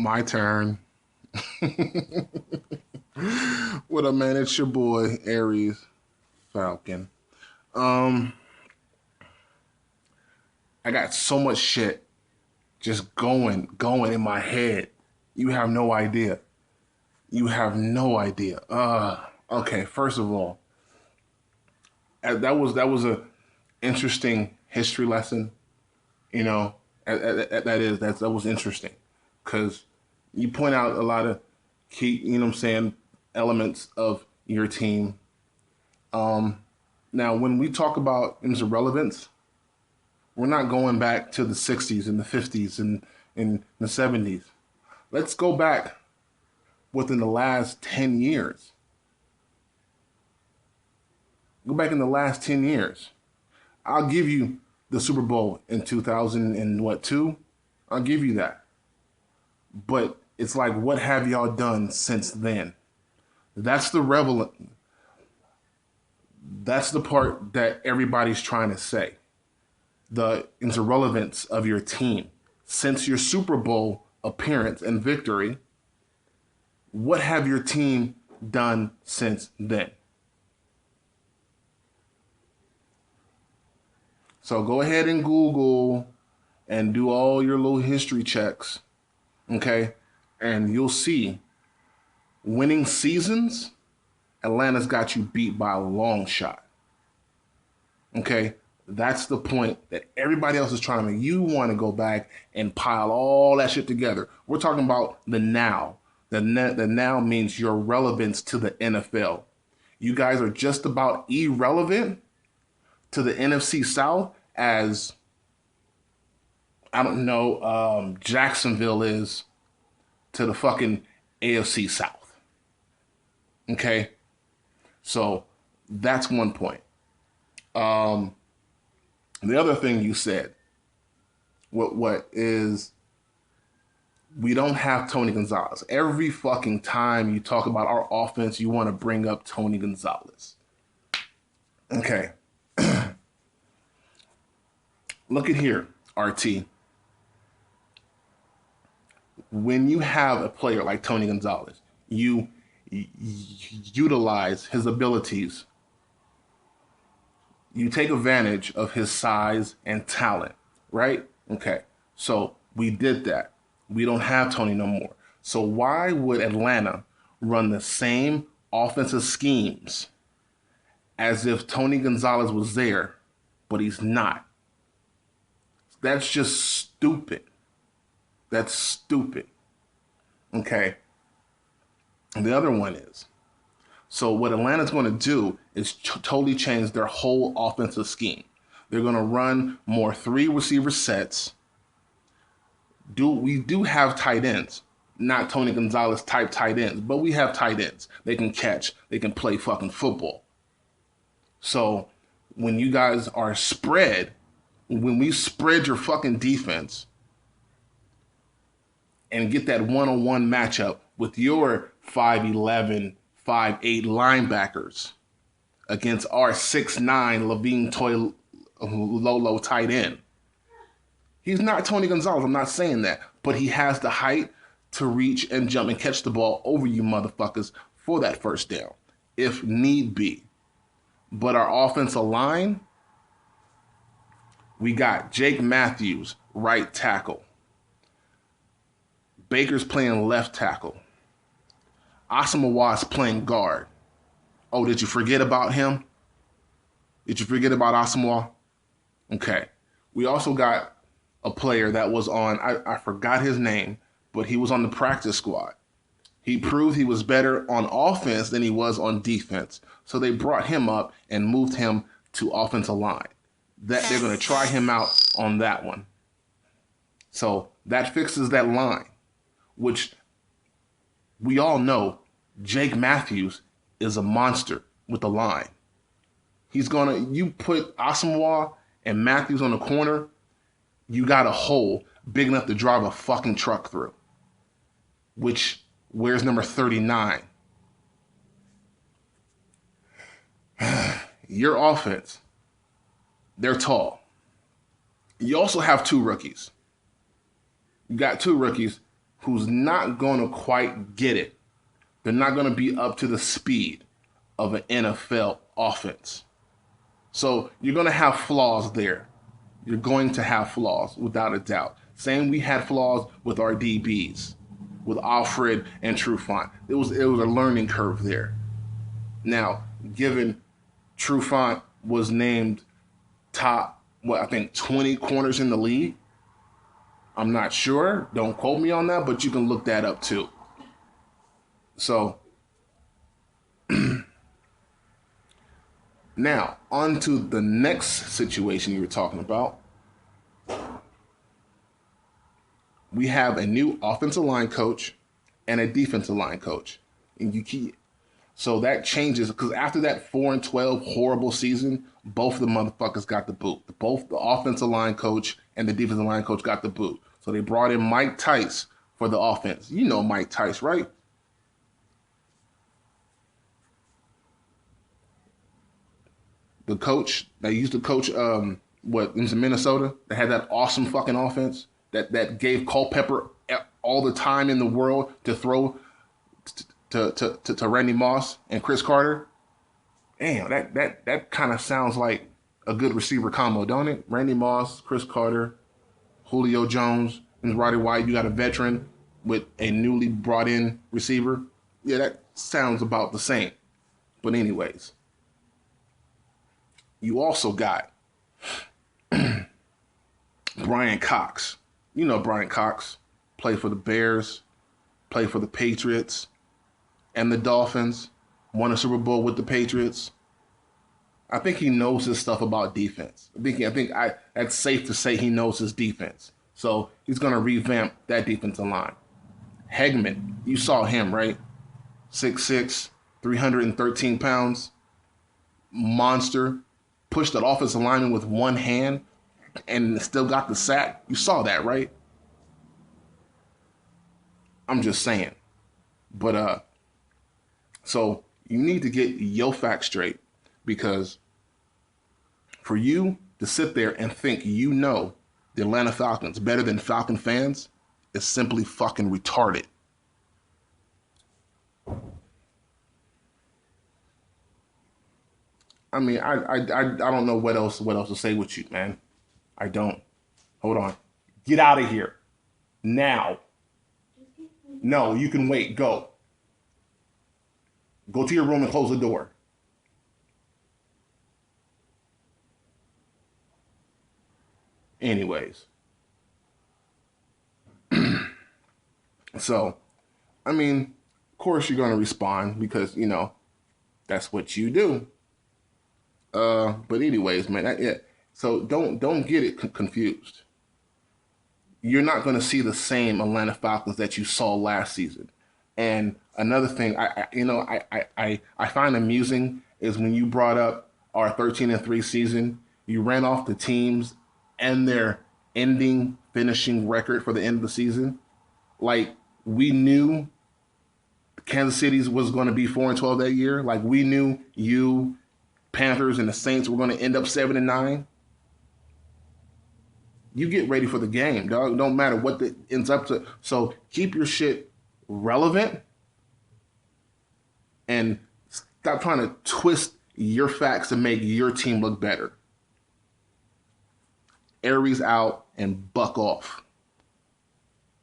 My turn. What up, man? It's your boy Aries Falcon. Um, I got so much shit just going in my head. You have no idea. You have no idea. Okay. First of all, that was a interesting history lesson. You know, that was interesting because you point out a lot of key, you know what I'm saying, elements of your team. Now, when we talk about its relevance, we're not going back to the 60s and the 50s and in the 70s. Let's go back within the last 10 years. Go back in the last 10 years. I'll give you the Super Bowl in 2000 and what, two? I'll give you that. But it's like, what have y'all done since then? That's the revel. That's the part that everybody's trying to say. The irrelevance of your team. Since your Super Bowl appearance and victory, what have your team done since then? So go ahead and Google and do all your little history checks, okay? And you'll see winning seasons, Atlanta's got you beat by a long shot. Okay? That's the point that everybody else is trying to make. You want to go back and pile all that shit together. We're talking about the now. The now means your relevance to the NFL. You guys are just about irrelevant to the NFC South as, I don't know, Jacksonville is to the fucking AFC South. Okay? So that's one point. The other thing you said, what is, we don't have Tony Gonzalez. Every fucking time you talk about our offense, you want to bring up Tony Gonzalez. Okay. Look at here, RT. When you have a player like Tony Gonzalez, you utilize his abilities. You take advantage of his size and talent, right? Okay. So we did that. We don't have Tony no more. So why would Atlanta run the same offensive schemes as if Tony Gonzalez was there, but he's not? That's just stupid. That's stupid. Okay. And the other one is, so what Atlanta's going to do is totally change their whole offensive scheme. They're going to run more three receiver sets. We do have tight ends, not Tony Gonzalez type tight ends, but we have tight ends. They can catch, they can play fucking football. So when you guys are spread, when we spread your fucking defense and get that one-on-one matchup with your 5'11", 5'8" linebackers against our 6'9" Levine Toy Lolo tight end. He's not Tony Gonzalez, I'm not saying that, but he has the height to reach and jump and catch the ball over you motherfuckers for that first down, if need be. But our offensive line, we got Jake Matthews, right tackle. Baker's playing left tackle. Asamoah's playing guard. Oh, did you forget about him? Did you forget about Asamoah? Okay. We also got a player that was on, I forgot his name, but he was on the practice squad. He proved he was better on offense than he was on defense. So they brought him up and moved him to offensive line. That they're going to try him out on that one. So that fixes that line, which we all know Jake Matthews is a monster with the line. You put Asamoah and Matthews on the corner, you got a hole big enough to drive a fucking truck through. Where's number 39? Your offense, they're tall. You also have two rookies. You got two rookies who's not going to quite get it. They're not going to be up to the speed of an NFL offense. So you're going to have flaws there. You're going to have flaws, without a doubt. Same, we had flaws with our DBs, with Alfred and Trufant. It was a learning curve there. Now, given Trufant was named top, I think 20 corners in the league. I'm not sure. Don't quote me on that, but you can look that up too. So, now, on to the next situation you were talking about. We have a new offensive line coach and a defensive line coach. So that changes, because after that 4-12 horrible season, both of the motherfuckers got the boot. Both the offensive line coach and the defensive line coach got the boot. So they brought in Mike Tice for the offense. You know Mike Tice, right? The coach that used to coach in Minnesota, that had that awesome fucking offense that gave Culpepper all the time in the world to throw to Randy Moss and Chris Carter. Damn, that kind of sounds like a good receiver combo, don't it? Randy Moss, Chris Carter, Julio Jones, and Roddy White. You got a veteran with a newly brought in receiver. Yeah, that sounds about the same. But anyways, you also got Brian Cox. You know Brian Cox. Played for the Bears, played for the Patriots and the Dolphins, won a Super Bowl with the Patriots. I think he knows his stuff about defense. That's safe to say he knows his defense. So he's going to revamp that defensive line. Hegman, you saw him, right? 6'6", 313 pounds, monster. Pushed that offensive lineman with one hand and still got the sack. You saw that, right? I'm just saying. But so you need to get your facts straight, because for you to sit there and think you know the Atlanta Falcons better than Falcon fans is simply fucking retarded. I mean, I don't know what else to say with you, man. I don't. Hold on. Get out of here. Now. No, you can wait. Go. Go to your room and close the door. Anyways. So, I mean, of course you're going to respond because, you know, that's what you do. But anyways, man, yeah. So don't get it confused. You're not going to see the same Atlanta Falcons that you saw last season. And another thing, I find amusing is when you brought up our 13-3 season, you ran off the teams and their finishing record for the end of the season. Like, we knew Kansas City was going to be 4-12 that year. Like, we knew you, Panthers, and the Saints were going to end up 7-9. You get ready for the game, dog. Don't matter what it ends up to. So keep your shit relevant and stop trying to twist your facts to make your team look better. Aries out and buck off.